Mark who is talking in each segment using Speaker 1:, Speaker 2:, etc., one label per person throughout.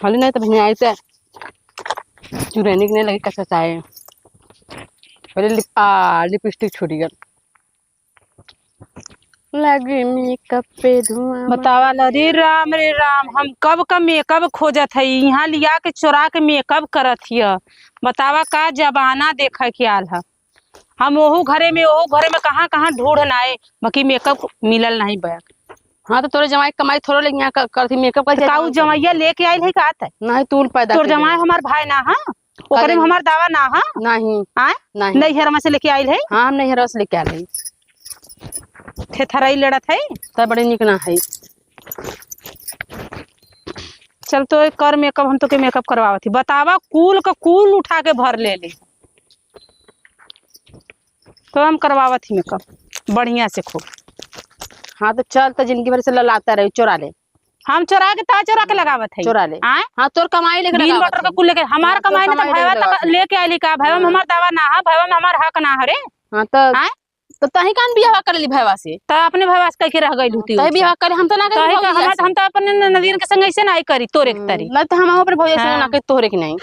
Speaker 1: खाली नहीं तो भैया ऐसे चुराने के नहीं लगे कैसा चाहे पहले लिपस्टिक छूट गया लगे मेकअप पे धुआं।
Speaker 2: बतावा रे राम हम कब का मेकअप खोजत है यहाँ लिया के चुरा के मेकअप करत हिय। बतावा का जमाना देखा के आल है। हम ओहू घरे में कहाँ कहाँ ढूंढना है बाकी मेकअप मिलल नहीं बैग।
Speaker 1: हाँ तो तोरे जमाई कमाई थोड़ा लेकिन यहाँ करती मेकअप का
Speaker 2: का जमाइया लेके आयल है का है
Speaker 1: नहीं तूल पैदा
Speaker 2: तोर जमाई हमार भाई ना हाँ ओकरे में हमार दावा ना हाँ
Speaker 1: नहीं
Speaker 2: आए नहीं हरमा से लेके आयल है।
Speaker 1: हाँ हम नहीं रस लेके आ रही
Speaker 2: थे थराई लड़त है
Speaker 1: तब बड़े निक ना है।
Speaker 2: चल तो कर मेकअप हम तो के मेकअप करवावत थी। बतावा कूल का कूल उठा के भर ले तो हम करवावत थी मेकअप बढ़िया से खूब।
Speaker 1: हाँ तो चल तो जिंदगी भर से ललाता रहे चोरा ले
Speaker 2: हम चोरा के लगावत है
Speaker 1: चोरा ले। हाँ तोर कमाई लेके
Speaker 2: बीन बटर का कुल लेके हमारा कमाई ना तो भैया तक लेके आली का भैया में हमार दावा ना है भैया में हमार हक ना हरे।
Speaker 1: हाँ तो तही कान बियाह कर ली भैया से
Speaker 2: तो अपने भैया से कह रह गई लूटी
Speaker 1: तही बियाह करे हम तो ना करे
Speaker 2: हम तो अपने नदीर के संग ऐसे नहीं करी तोरे के तरी
Speaker 1: नहीं तो हम ऊपर भौजा से ना के तोरे के नहीं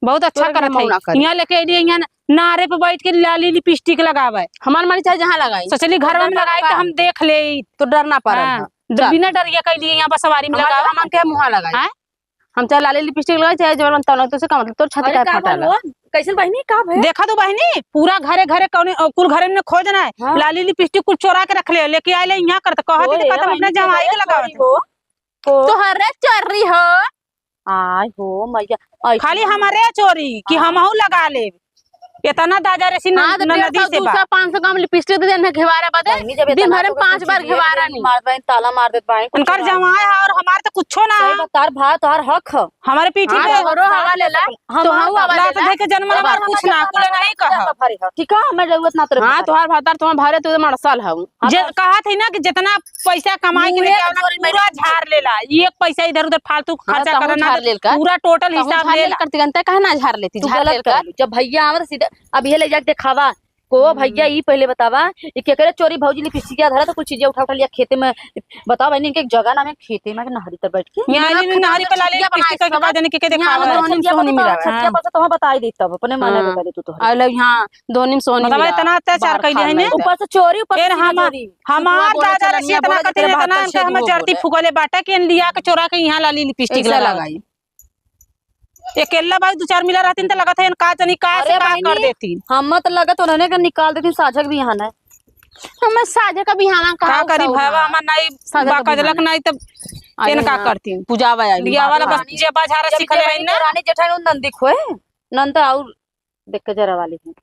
Speaker 2: बहुत अच्छा करत है। यहाँ लेके आइए यहाँ नारे पे बैठ के लाली लिपस्टिक लगावे
Speaker 1: हमार मारी चाहे जहाँ लगाई
Speaker 2: सोचली घर में लगाई तो हम देख ले
Speaker 1: तो डर ना पा
Speaker 2: बिना डरिया कह दिए यहाँ पर सवारी में लगावे
Speaker 1: हम के मुंह लगाई हम चाहे लाली लिपस्टिक लगाई चाहे जवन तनो तो से का मतलब तोर छाती का फटा
Speaker 2: कैसे बहनी का है देखा तो बहनी पूरा घरे घरे कुल घरे में खोजना है लाली लिपस्टिक कुछ चोरा के रख ले लेके आइले यहाँ कर कहत दी खत्म अपने जमाई के लगावे
Speaker 1: तो हरे चोरी हो
Speaker 2: आय हो मैया खाली हमारे चोरी कि हमहू लगा ले इतना दाजा रे नदी से
Speaker 1: 500 कम लिपस्टिक दे देना घेवारा बदे दिन भर में 5 बार घेवारा नहीं
Speaker 3: मार बहन ताला मार देत भाई
Speaker 2: उनकर जमाए है और हमार तो कुछो ना है
Speaker 3: तार भाई तार हक है
Speaker 2: हमारे पीछे पे
Speaker 1: हमरो हवा लेला
Speaker 2: तो हम हवा दे के जन्म हमार कुछ ना कुल नहीं कहा
Speaker 3: ठीक है हमें जरूरत ना तेरे।
Speaker 1: हां तोहार भातार तुम्हार भारे तो मरसल है
Speaker 2: जे कहा थी ना कि जितना पैसा कमाई के लेके आवना पूरा झाड़ लेला एक पैसा इधर उधर फालतू खर्चा करना पूरा टोटल हिसाब ले
Speaker 1: करती गनता काहे ना झाड़ लेती झाड़ लेकर
Speaker 3: जब भैया आवे सीधे अब ये ले जाके दिखावा को भैया ई पहले बतावा ये केकरे चोरी भौजी लिपस्टिक धरा तो कुछ चीजें उठा लिया खेते में बताओ बहनी के एक जगह ना में खेते में नहरी पर बैठ के
Speaker 2: यहां नहरी पे लाले लिपस्टिक के बाद देने के दिखावा
Speaker 1: सोनी मिला
Speaker 3: सच्चा पास तो हम बता दे तब अपने माने बता दे तू तो
Speaker 1: आ ले यहां दोनी सोनी
Speaker 2: मतलब इतना अत्याचार कइले है ने
Speaker 3: ऊपर से चोरी ऊपर
Speaker 2: फिर हमार दादा रसिया इतना कते इतना हम जर्ती फुगले बाटा के लिया के चोरा के यहां लाली लिपस्टिक लगाई अकेला भाई 2-4 मिला रहती तो लगा था का जनी का से का कर देती
Speaker 3: हम तो लगा तो उन्होंने के निकाल देती साझा भी यहाँ है
Speaker 1: हम साझा का बिहाना
Speaker 2: का करी भावा हम नहीं बाकजलक नहीं तब केन का करती
Speaker 1: पूजावा
Speaker 2: लिया वाला बस जे बाजार सिखले है ना
Speaker 3: रानी जेठानी नंदी खोए नंद और देख के जरा वाली है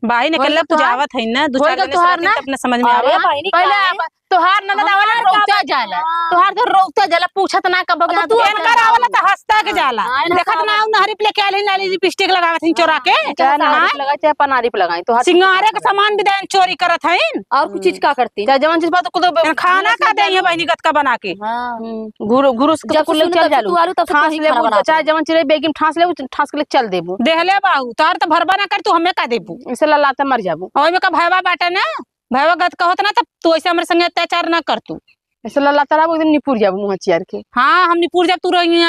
Speaker 2: भाई ने केला पूजावत है ना 2-4 दिन से अपने समझ में आवे
Speaker 1: पहले तोहार ननद आवला रोता जाला तोहार तो रोता जाला पूछत ना कब
Speaker 2: तू इनकर आवला त हंसता के जाला देखत ना नहरी पे लेके आले लाली लिपस्टिक लगावत हन चोरा के
Speaker 1: लगा चाहे पनारी पे लगाई तो
Speaker 2: सिंगारे के सामान विदान चोरी करत हन
Speaker 3: और कुछ चीज का करती
Speaker 1: चाहे जवन चीज बात तो
Speaker 2: खाना का दे है बहनी गत का बना के
Speaker 1: गुरु के कुल चल जालू ठास ले चाहे जवन चीज बेगिम ठास ले ठास के चल देबू
Speaker 2: देहले बाऊ तार तो भरबा ना कर तू हमें का देबू
Speaker 1: इसे ललाते मर जाबू
Speaker 2: ओय में का भयवा बाटे ना भयवा गत कहत ना तब तू ऐसे हमरे संगे अत्याचार ना कर तू
Speaker 1: ऐसे ललाता रहा एकदम निपुर जाबू मुंह चियार के।
Speaker 2: हां हम निपुर जा तू रही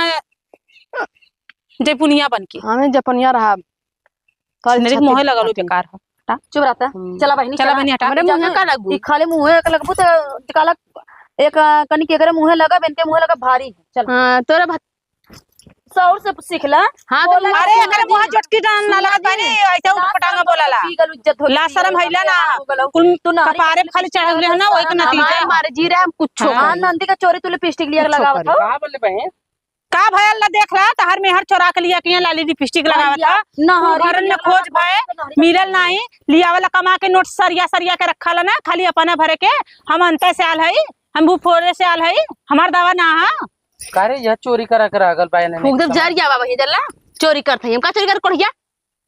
Speaker 2: जयपुनिया बन के
Speaker 1: हमें जपनिया रहा
Speaker 2: मेरे मुंह लगा लो बेकार हो
Speaker 3: चुप रहता चला बहनी
Speaker 2: हटा
Speaker 1: मेरे मुंह का लगू
Speaker 3: खाली मुंह एक लगबू तो काला एक कनी के करे मुंह लगा बेन के मुंह लगा भारी चल
Speaker 1: हां तोरा
Speaker 3: सौर से सीखला।
Speaker 1: हां तो
Speaker 2: अरे अगर मुंह चटकी ना लगत बानी ऐसे उठपटांगा बोलाला
Speaker 3: इज्जत
Speaker 2: ला शर्म हैला ना कुल तू ना कपारे खाली चढ़ले हो ना ओई के नतीजा
Speaker 1: मारे जी रे हम कुछ
Speaker 3: हां नंदी का चोरी तू लिपस्टिक लिया लगावत हो
Speaker 1: का बोले बहन
Speaker 2: का भयल ला देख रहा तहर में हर चोरा के लिया के लाली लिपस्टिक लगावत था नहर में खोज भय मिलल नहीं लिया वाला कमा के नोट सरिया सरिया के रखल ना खाली अपना भरे के हम अंत से आल हई हम भूफोरे से आल हई हमार दावा ना हां
Speaker 4: कारे यह चोरी करा कर आगल बाय ने
Speaker 1: फूक दे जर जा बाबा जल्ला चोरी करत हम का चोरी कर कोढ़िया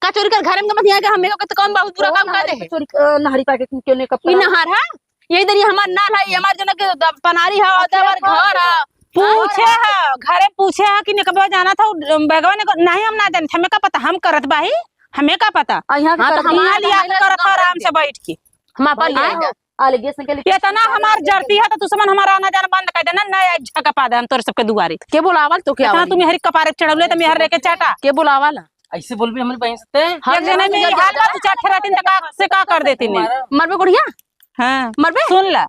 Speaker 1: का चोरी कर घर में मत यहाँ के हमें को तो कम बहुत पूरा काम कर दे
Speaker 3: चोरी नहरी पाके क्यों ने कप
Speaker 1: ई नहर है यही दरी हमार नाल है हमार जन के पनारी है और घर है
Speaker 2: पूछे है घरे पूछे है कि निकबा जाना था बैगवा ने नहीं हम ना जाने हमें का पता हम करत बाही हमें का पता
Speaker 3: यहां
Speaker 2: हमारा लिया करत आराम से बैठ के
Speaker 1: हम अपन
Speaker 3: एलिगेशन के लिए
Speaker 2: ये तना हमार जड़ती है तो दुश्मन हमारा आना जाना बंद कर देना नया झका पा दे हम तोरे सबके दुआरे
Speaker 1: के बोलावल तो क्या
Speaker 2: इतना तू मेहरी कपारे चढ़ौले तो मेहर लेके चाटा
Speaker 1: के बोलावल
Speaker 4: ऐसे बोल भी हमारी बहन से
Speaker 2: एक जने में हाल बात चाट ठेरातिन तक से का कर देती ने
Speaker 1: मरबे गुड़िया
Speaker 2: हां
Speaker 1: मरबे
Speaker 2: सुन ला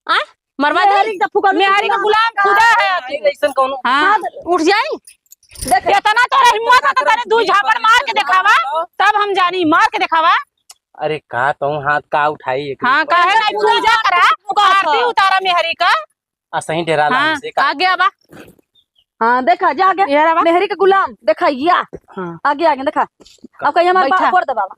Speaker 1: आ मरवा दे
Speaker 2: मेहरी का गुलाम खुदा है
Speaker 4: ऐसा कौन
Speaker 2: हां
Speaker 1: उठ जाई
Speaker 2: देख इतना तोरा हिम्मत है तो तने दू झापड़ मार के दिखावा तब हम जानी मार के दिखावा
Speaker 4: अरे का तो हाथ का उठाई एक
Speaker 2: हां काहे ना पूजा करा आरती उतारा मेहरी का
Speaker 4: असही डेरा ला
Speaker 2: हाँ,
Speaker 4: हमसे का
Speaker 1: आगे आबा
Speaker 3: हाँ देखा जा आगे
Speaker 2: ये रहा
Speaker 3: मेहरी का गुलाम देखा या
Speaker 1: हां
Speaker 3: आगे आगे देखा अब कहीं हमारे
Speaker 1: बैठा।
Speaker 3: कर दे बाबा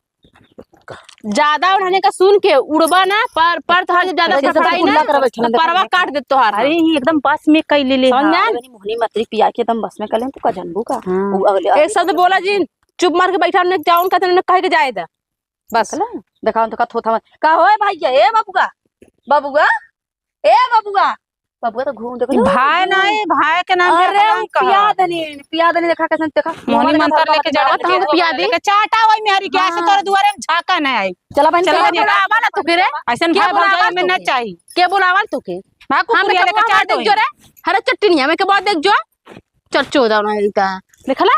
Speaker 1: ज्यादा उठाने का सुन के उड़बा ना पर तोहार जब ज्यादा
Speaker 3: जैसे
Speaker 1: फटाई
Speaker 3: खुला
Speaker 1: ना
Speaker 3: कर बैठना
Speaker 1: तो परवा काट दे तोहार
Speaker 2: अरे ये एकदम बस में कई ले ले
Speaker 1: समझा
Speaker 3: मोहनी मतरी पिया के एकदम बस में कलें तू का जानबू का
Speaker 2: हाँ।
Speaker 3: वो अगले
Speaker 1: एक शब्द बोला जी चुप मार के बैठा ने जाऊन का तने कह के जाए दा बस
Speaker 3: देखा तो का थोथा का होए भाई ए बाबूगा बाबूगा ए बाबूगा बाबूगा तो घूम देखो
Speaker 2: भाई ना है भाई के नाम पे
Speaker 3: अरे
Speaker 2: कलंक कहा।
Speaker 3: पिया दनी देखा कैसे देखा
Speaker 2: मोहनी मंत्र लेके जा
Speaker 1: तो हमको पिया दे।
Speaker 2: चाटा वही मेहरी क्या से तोरे दुआरे में झाका ना आई
Speaker 3: चला बहन
Speaker 2: चला
Speaker 3: चला
Speaker 2: बहन।
Speaker 1: बोलावा ना तू के रे
Speaker 2: ऐसन
Speaker 1: क्या
Speaker 2: भाई
Speaker 1: बोलावा
Speaker 2: भौजाई में
Speaker 1: तू
Speaker 2: ना
Speaker 1: के?
Speaker 2: चाहिए
Speaker 1: के बोलावल तू के
Speaker 2: भाई को
Speaker 1: हम
Speaker 2: पुरिया
Speaker 1: के
Speaker 2: लेके
Speaker 1: बाहर
Speaker 2: चाट
Speaker 1: देख जो रे हरे चट्टनिया में के बाद देख जो चर्चो दाना इता देखला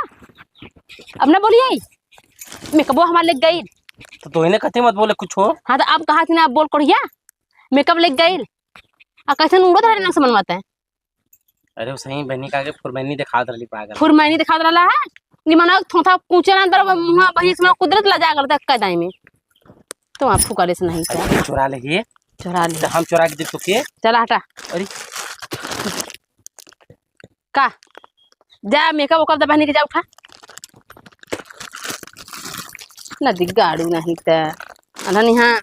Speaker 1: अब ना बोलिए मेकअप हमारे लग गई
Speaker 4: तो तू इन्हें कथी मत बोले कुछ हो
Speaker 1: हाँ तो अब कहा थी ना आप बोल करिया मेकअप लग गई आ कैसे उड़ो रहे ना समझ माते
Speaker 4: अरे वो सही बहनी का के फुरमैनी दिखा दली पागल
Speaker 1: फुरमैनी दिखा रहा है निमना थोथा पूछे ना अंदर मुंह बही से कुदरत लजा करता कदाई में तो आप फुकारे से नहीं क्या
Speaker 4: अरे चुरा ले ये
Speaker 1: चुरा ले
Speaker 4: तो हम चुरा के दे तो के
Speaker 1: चला हटा
Speaker 4: अरे
Speaker 1: का जा मेकअप ओकअप दबा के जा उठा नदी गाड़ी नहीं तो अनन यहाँ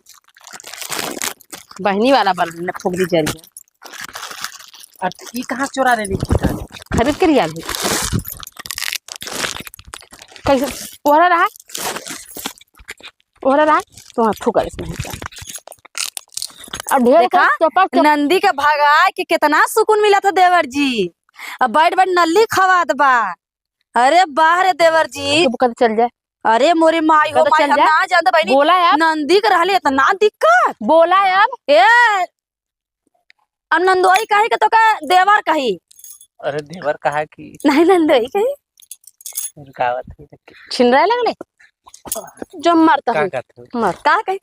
Speaker 1: बहनी वाला बल फूक दी जरिए
Speaker 4: अरे ये कहाँ चुरा ले ली
Speaker 1: खरीद के लिया भी कैसे ओहरा रहा तो वहाँ फूका इसमें अब ढेर
Speaker 3: देखा? नंदी के भगाए के कितना सुकून मिला था देवर जी अब बैठ बैठ नल्ली खवात बा अरे बाहर देवर जी
Speaker 1: कद चल जाए
Speaker 3: अरे मोरी माई हो
Speaker 1: तो
Speaker 3: माई
Speaker 1: चल
Speaker 3: हम
Speaker 1: जा।
Speaker 3: ना जानते बहनी
Speaker 1: बोला है अब
Speaker 3: नंदी के रहले इतना दिक्कत
Speaker 1: बोला है अब
Speaker 3: ए अब नंदोई कही के तो का देवर कही
Speaker 4: अरे देवर कहा कि
Speaker 3: नहीं नंदोई कही
Speaker 4: रुकावत है
Speaker 1: छिन रहा लगले जो मरता
Speaker 4: का
Speaker 1: है
Speaker 4: कहते हो
Speaker 1: मर
Speaker 3: का कही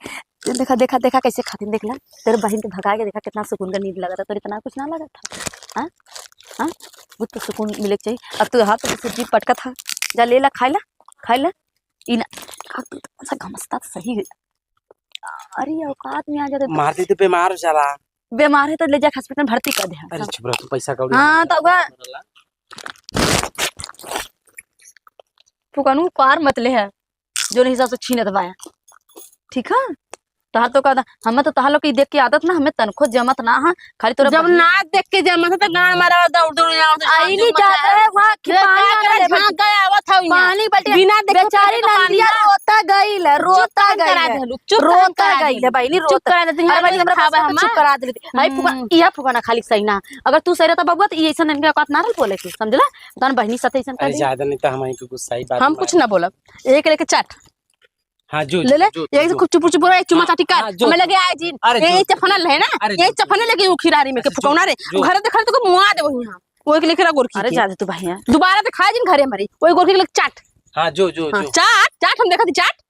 Speaker 3: देखा देखा देखा कैसे खाती देखला तेरे बहन के भगा के देखा कितना सुकून का नींद लगा था तो इतना कुछ ना लगा था हाँ हाँ वो तो सुकून मिले चाहिए अब तू हाथ से सब्जी पटका था जा ले ला खाई ला इन तू तो सा घमसता तो सही है अरे औकात में आ जाते
Speaker 4: मार दे तो बीमार हो जाला
Speaker 3: बीमार है तो ले जा हॉस्पिटल में भर्ती कर दे
Speaker 4: अरे चुप रह तू पैसा कौड़ी
Speaker 3: हाँ तो वह फुकानू कार मत ले है जो नहीं हिसाब से छीनत बाया ठीक है तहार तो कहता हमें तो तहार लोग की देख के आदत ना हमें तनखो जमत ना हा खाली तोरा
Speaker 1: जब ना देख के जमा था तो गान मारा दौड़ दौड़
Speaker 3: आई नहीं जाता है वहाँ कि पानी आने ले
Speaker 1: झांक गया आवत था
Speaker 3: पानी बल्टी
Speaker 1: बिना देखे
Speaker 3: बेचारी नंदिया रोता गईल है रोता गईल है रोता गईल है भाई नहीं
Speaker 1: चुप
Speaker 3: रोता
Speaker 1: करा देती
Speaker 3: अरे भाई हमरा
Speaker 1: खावा
Speaker 3: पास चुप करा दे भाई फुका इया फुकाना खाली सही ना अगर तू सही रहता बबुआ तो ये ऐसा इनके औकात ना रही बोले के समझला तन बहनी साथे ऐसा
Speaker 4: अरे
Speaker 3: कर
Speaker 4: ज्यादा नहीं तो हमारी को गुस्सा ही बात
Speaker 1: हम कुछ ना बोलब एक लेके चाट
Speaker 4: हाँ जो
Speaker 1: ले ले एक से चुप चुप बोला एक चुमा चाटी
Speaker 4: हाँ,
Speaker 1: कर
Speaker 4: जो-
Speaker 1: हमें लगे आए जी
Speaker 4: अरे
Speaker 1: ये
Speaker 4: जो-
Speaker 1: चफनल है ना
Speaker 4: अरे
Speaker 1: ये
Speaker 4: जो-
Speaker 1: चफने लगे वो खिरारी में के
Speaker 4: अच्छा,
Speaker 1: फुकौना रे
Speaker 4: जो-
Speaker 1: घर देखा तो को मुआ दे वही हां वो के लेके गोरखी
Speaker 3: अरे
Speaker 1: के।
Speaker 3: ज्यादा तू भाई
Speaker 1: दोबारा तो खा जिन घरे हमारी वही गोरखी के लेके चाट
Speaker 4: हाँ जो जो
Speaker 1: हाँ,
Speaker 4: जो
Speaker 1: चाट चाट हम देखा थी चाट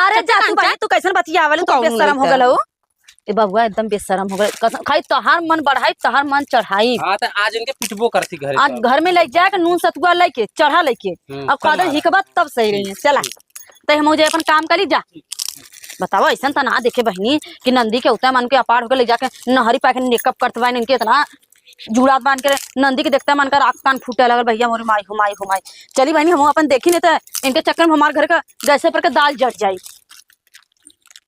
Speaker 3: अरे
Speaker 1: चट्टा
Speaker 3: जा तू
Speaker 1: कान
Speaker 3: भाई तू कैसन बतिया वाले
Speaker 1: तू
Speaker 3: तू
Speaker 1: कौन
Speaker 3: बेशरम हो
Speaker 1: लड़का?
Speaker 3: गलो ए बबुआ एकदम बेशरम हो गए कसम खाई तहार मन बढ़ाई तहार मन चढ़ाई
Speaker 4: हाँ तो आज इनके पिटबो करती घरे
Speaker 3: आज घर में ले जाके नून सतुआ लेके चढ़ा लेके अब खादर हिकबा तब सही रही है चला तो हम मुझे अपन काम करी जा बताओ ऐसा तो ना देखे बहनी कि नंदी के उतना मन के अपार होकर ले जाके नहरी पाके मेकअप करते हुए इनके इतना जुड़ा बांध के नंदी के देखते मन कर आँख कान फूटे लगल भैया मोरी माई हुमाई चली बहनी हम अपन देखी नहीं तो इनके चक्कर में हमारे घर का गैसे पर के दाल जट जाई